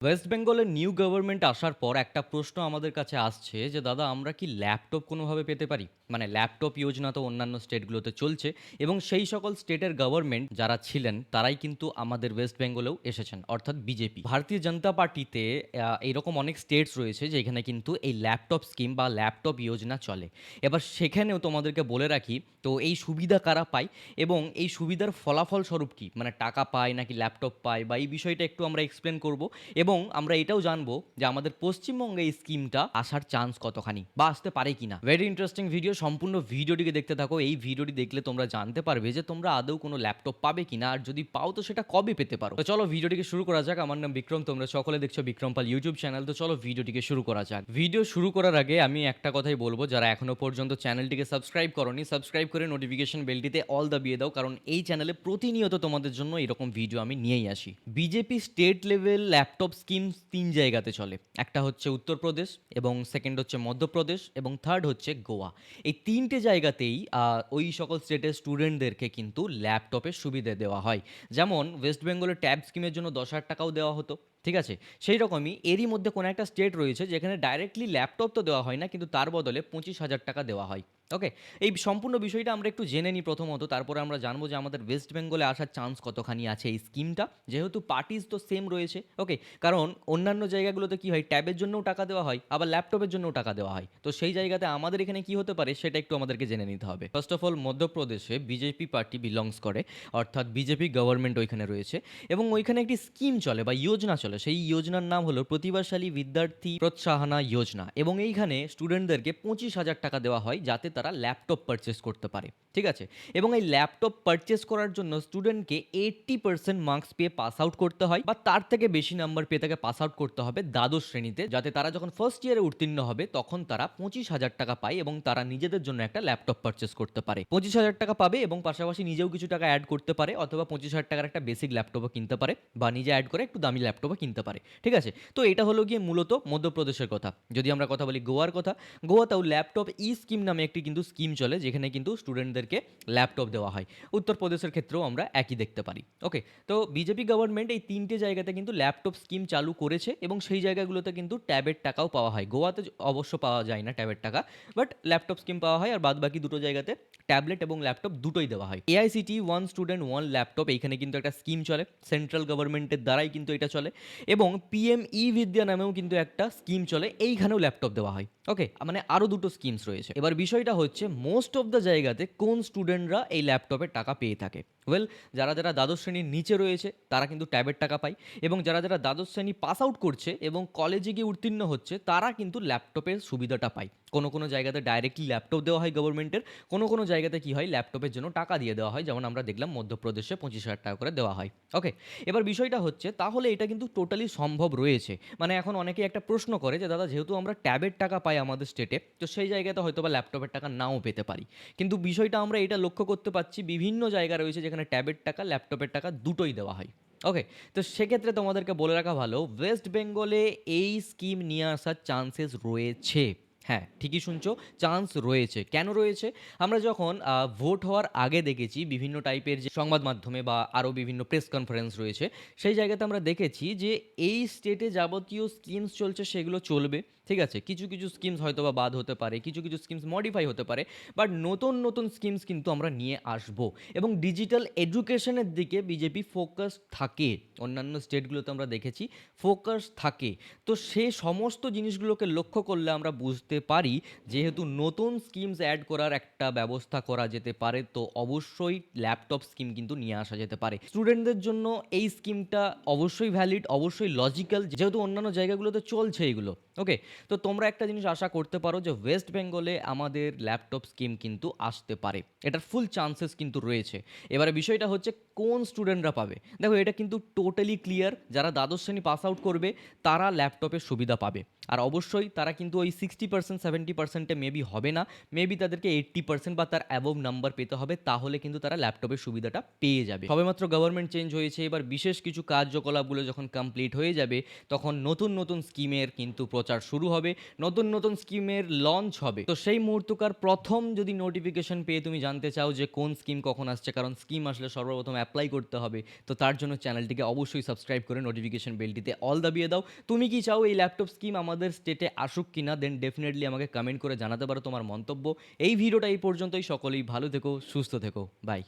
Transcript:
West বেঙ্গলের new government আসার পর একটা প্রশ্ন আমাদের কাছে আসছে যে দাদা আমরা কি ল্যাপটপ কোনোভাবে পেতে পারি? মানে ল্যাপটপ যোজনা তো অন্যান্য স্টেটগুলোতে চলছে এবং সেই সকল স্টেটের গভর্নমেন্ট যারা ছিলেন তারাই কিন্তু আমাদের ওয়েস্ট বেঙ্গলেও এসেছেন, অর্থাৎ বিজেপি। ভারতীয় জনতা পার্টিতে এরকম অনেক স্টেটস রয়েছে যেখানে কিন্তু এই ল্যাপটপ স্কিম বা ল্যাপটপ যোজনা চলে। এবার সেখানেও তোমাদেরকে বলে রাখি, তো এই সুবিধা কারা পায় এবং এই সুবিধার ফলাফল স্বরূপ কী, মানে টাকা পায় নাকি ল্যাপটপ পায়, বা এই বিষয়টা একটু আমরা এক্সপ্লেন করব। এবং আমরা এটাও জানবো যে আমাদের পশ্চিমবঙ্গে এই স্কিমটা আসার চান্স কতখানি বা আসতে পারে কিনা। ভেরি ইন্টারেস্টিং ভিডিও, সম্পূর্ণ ভিডিওটিকে দেখতে থাকো। এই ভিডিওটি দেখলে তোমরা জানতে পারবে যে তোমরা আদৌ কোনো ল্যাপটপ পাবে কিনা, আর যদি পাও তো সেটা কবে পেতে পারো। তো চলো ভিডিওটিকে শুরু করা যাক। আমার নাম বিক্রম, তোমরা সকলে দেখছো বিক্রম পাল ইউটিউব চ্যানেল। তো চলো ভিডিওটিকে শুরু করা যাক। ভিডিও শুরু করার আগে আমি একটা কথাই বলবো, যারা এখনো পর্যন্ত চ্যানেলটিকে সাবস্ক্রাইব করোনি, সাবস্ক্রাইব করে নোটিফিকেশন বেলটিতে অল দাবিয়ে দাও, কারণ এই চ্যানেলে প্রতিনিয়ত তোমাদের জন্য এরকম ভিডিও আমি নিয়েই আসি। BJP state level laptop scheme তিন জায়গাতে চলে। একটা হচ্ছে উত্তরপ্রদেশ, এবং সেকেন্ড হচ্ছে মধ্যপ্রদেশ, এবং থার্ড হচ্ছে গোয়া। এই তিনটে জায়গাতেই ওই সকল স্টেটের স্টুডেন্টদেরকে কিন্তু ল্যাপটপের সুবিধা দেওয়া হয়। যেমন ওয়েস্ট বেঙ্গলের ট্যাব স্কিমের জন্য 10,000 টাকাও দেওয়া হতো, ঠিক আছে? সেই রকমই এরই মধ্যে কোনো একটা স্টেট রয়েছে যেখানে ডাইরেক্টলি ল্যাপটপ তো দেওয়া হয় না, কিন্তু তার বদলে 25,000 টাকা দেওয়া হয়। ওকে, এই সম্পূর্ণ বিষয়টা আমরা একটু জেনে নিই প্রথমত, তারপরে আমরা জানবো যে আমাদের ওয়েস্ট বেঙ্গলে আসার চান্স কতখানি আছে এই স্কিমটা, যেহেতু পার্টিস তো সেম রয়েছে। ওকে, কারণ অন্যান্য জায়গাগুলোতে কি হয়, ট্যাবের জন্যও টাকা দেওয়া হয়, আবার ল্যাপটপের জন্যও টাকা দেওয়া হয়। তো সেই জায়গাতে আমাদের এখানে কি হতে পারে সেটা একটু আমাদেরকে জেনে নিতে হবে। ফার্স্ট অফ অল, মধ্যপ্রদেশে বিজেপি পার্টি বিলংস করে, অর্থাৎ বিজেপি গভর্নমেন্ট ওইখানে রয়েছে, এবং ওইখানে একটি স্কিম চলে বা যোজনা চলে। সেই যোজনার নাম হলো প্রতিভাশালী বিদ্যার্থী প্রোৎসাহনা যোজনা, এবং এইখানে স্টুডেন্টদেরকে 25,000 টাকা দেওয়া হয় যাতে তারা ল্যাপটপ পারচেস করতে পারে, ঠিক আছে? এবং এই ল্যাপটপ পারচেস করার জন্য স্টুডেন্টকে 80% মার্কস পেয়ে পাস আউট করতে হয়, বা তার থেকে বেশি নাম্বার পেয়ে তাকে পাস আউট করতে হবে দ্বাদশ শ্রেণীতে, যাতে তারা যখন ফার্স্ট ইয়ারে উত্তীর্ণ হবে তখন তারা 25,000 টাকা পায় এবং তারা নিজেদের জন্য একটা ল্যাপটপ পারচেস করতে পারে। 25,000 টাকা পাবে এবং পাশাপাশি নিজেও কিছু টাকা অ্যাড করতে পারে, অথবা 25,000 টাকার একটা বেসিক ল্যাপটপও কিনতে পারে, বা নিজে অ্যাড করে একটু দামি ল্যাপটপও কিনতে পারে, ঠিক আছে? তো এটা হলো গিয়ে মূলত মধ্যপ্রদেশের কথা। যদি আমরা কথা বলি গোয়ার কথা, গোয়াতেও ল্যাপটপ ই স্কিম নামে একটি কিন্তু স্কিম চলে, যেখানে কিন্তু স্টুডেন্টদেরকে ল্যাপটপ দেওয়া হয়। উত্তরপ্রদেশের ক্ষেত্রেও আমরা একই দেখতে পারি। ওকে, তো বিজেপি গভর্নমেন্ট এই তিনটে জায়গাতে কিন্তু ল্যাপটপ স্কিম চালু করেছে, এবং সেই জায়গাগুলোতে কিন্তু ট্যাবের টাকাও পাওয়া হয়। গোয়াতে অবশ্য পাওয়া যায় না ট্যাবের টাকা, বাট ল্যাপটপ স্কিম পাওয়া হয়, আর বাদ বাকি দুটো জায়গাতে ট্যাবলেট এবং ল্যাপটপ দুটোই দেওয়া হয়। AICTE one student one laptop, এইখানে কিন্তু একটা স্কিম চলে, সেন্ট্রাল গভর্নমেন্টের দ্বারাই কিন্তু এটা চলে। এবং পিএম ই বিদ্যা নামেও কিন্তু একটা স্কিম চলে, এইখানেও ল্যাপটপ দেওয়া হয়। ওকে, মানে আরও দুটো স্কিমস রয়েছে। এবার বিষয়টা হচ্ছে মোস্ট অফ দ্য জায়গাতে কোন স্টুডেন্টরা এই ল্যাপটপের টাকা পেয়ে থাকে। ওয়েল, যারা যারা দ্বাদশ শ্রেণীর নিচে রয়েছে তারা কিন্তু ট্যাবের টাকা পায়, এবং যারা যারা দ্বাদশ শ্রেণী পাস আউট করছে এবং কলেজে গিয়ে উত্তীর্ণ হচ্ছে তারা কিন্তু ল্যাপটপের সুবিধাটা পায়। কোনো কোনো জায়গাতে ডাইরেক্টলি ল্যাপটপ দেওয়া হয় গভর্নমেন্টের, কোনো কোনো জায়গাতে কি হয়, ল্যাপটপের জন্য টাকা দিয়ে দেওয়া হয়, যেমন আমরা দেখলাম মধ্যপ্রদেশে 25,000 টাকা করে দেওয়া হয়। ওকে, এবার বিষয়টা হচ্ছে তাহলে এটা কিন্তু টোটালি সম্ভব রয়েছে। মানে এখন অনেকেই একটা প্রশ্ন করে যে দাদা, যেহেতু আমরা ট্যাবের টাকা পাই আমাদের স্টেটে, তো সেই জায়গাতে হয়তো বা ল্যাপটপের টাকা নাও পেতে পারি। কিন্তু বিষয়টা আমরা এটা লক্ষ্য করতে পারছি, বিভিন্ন জায়গা রয়েছে যেখানে ট্যাবের টাকা ল্যাপটপের টাকা দুটোই দেওয়া হয়। ওকে, তো সেক্ষেত্রে তোমাদেরকে বলে রাখা ভালো, ওয়েস্ট বেঙ্গলে এই স্কিম নিয়ে আসার চান্সেস রয়েছে। হ্যাঁ, ঠিকই শুনছো, চান্স রয়েছে। কেন রয়েছে? আমরা যখন ভোট হওয়ার আগে দেখেছি বিভিন্ন টাইপের যে সংবাদ মাধ্যমে বা আরও বিভিন্ন প্রেস কনফারেন্স রয়েছে, সেই জায়গাতে আমরা দেখেছি যে এই স্টেটে যাবতীয় স্কিমস চলছে সেগুলো চলবে, ঠিক আছে? কিছু কিছু স্কিমস হয়তো বা বাদ হতে পারে, কিছু কিছু স্কিমস মডিফাই হতে পারে, বাট নতুন নতুন স্কিমস কিন্তু আমরা নিয়ে আসবো। এবং ডিজিটাল এডুকেশনের দিকে বিজেপি ফোকাস থাকে, অন্যান্য স্টেটগুলোতে আমরা দেখেছি ফোকাস থাকে। তো সে সমস্ত জিনিসগুলোকে লক্ষ্য করলে আমরা বুঝতে পারি, যেহেতু নতুন স্কিমস অ্যাড করার একটা ব্যবস্থা করা যেতে পারে, তো অবশ্যই ল্যাপটপ স্কিম কিন্তু নিয়ে আসা যেতে পারে স্টুডেন্টদের জন্য। এই স্কিমটা অবশ্যই ভ্যালিড, অবশ্যই লজিক্যাল, যেহেতু অন্যান্য জায়গাগুলোতে চলছে এগুলো। ওকে, তো তোমরা একটা জিনিস আশা করতে পারো যে ওয়েস্ট বেঙ্গলে আমাদের ল্যাপটপ স্কিম কিন্তু আসতে পারে, এটার ফুল চান্সেস কিন্তু রয়েছে। এবারে বিষয়টা হচ্ছে কোন স্টুডেন্টরা পাবে। দেখো, এটা কিন্তু টোটালি ক্লিয়ার, যারা দ্বাদশ শ্রেণী পাস আউট করবে তারা ল্যাপটপের সুবিধা পাবে। আর অবশ্যই তারা কিন্তু ওই 60% 70%-এ মেবি হবে না, মেবি তাদেরকে 80% বা তার অ্যাবভ নাম্বার পেতে হবে, তাহলে কিন্তু তারা ল্যাপটপের সুবিধাটা পেয়ে যাবে। সবেমাত্র গভর্নমেন্ট চেঞ্জ হয়েছে, এবার বিশেষ কিছু কার্যকলাপগুলো যখন কমপ্লিট হয়ে যাবে তখন নতুন নতুন স্কিমের কিন্তু প্রচার প্রচার শুরু হবে, নতুন নতুন স্কিমের লঞ্চ হবে। তো সেই মুহূর্তকার প্রথম যদি নোটিফিকেশন পেয়ে তুমি জানতে চাও যে কোন স্কিম কখন আসছে, কারণ স্কিম আসলে সর্বপ্রথম অ্যাপ্লাই করতে হবে, তো তার জন্য চ্যানেলটিকে অবশ্যই সাবস্ক্রাইব করে নোটিফিকেশন বেলটিতে অল দাবিয়ে দাও। তুমি কি চাও এই ল্যাপটপ স্কিম আমাদের স্টেটে আসুক কিনা? দেন ডেফিনেটলি আমাকে কমেন্ট করে জানাতে পারো তোমার মন্তব্য। এই ভিডিওটা এই পর্যন্তই। সকলেই ভালো থেকো, সুস্থ থেকো, বাই।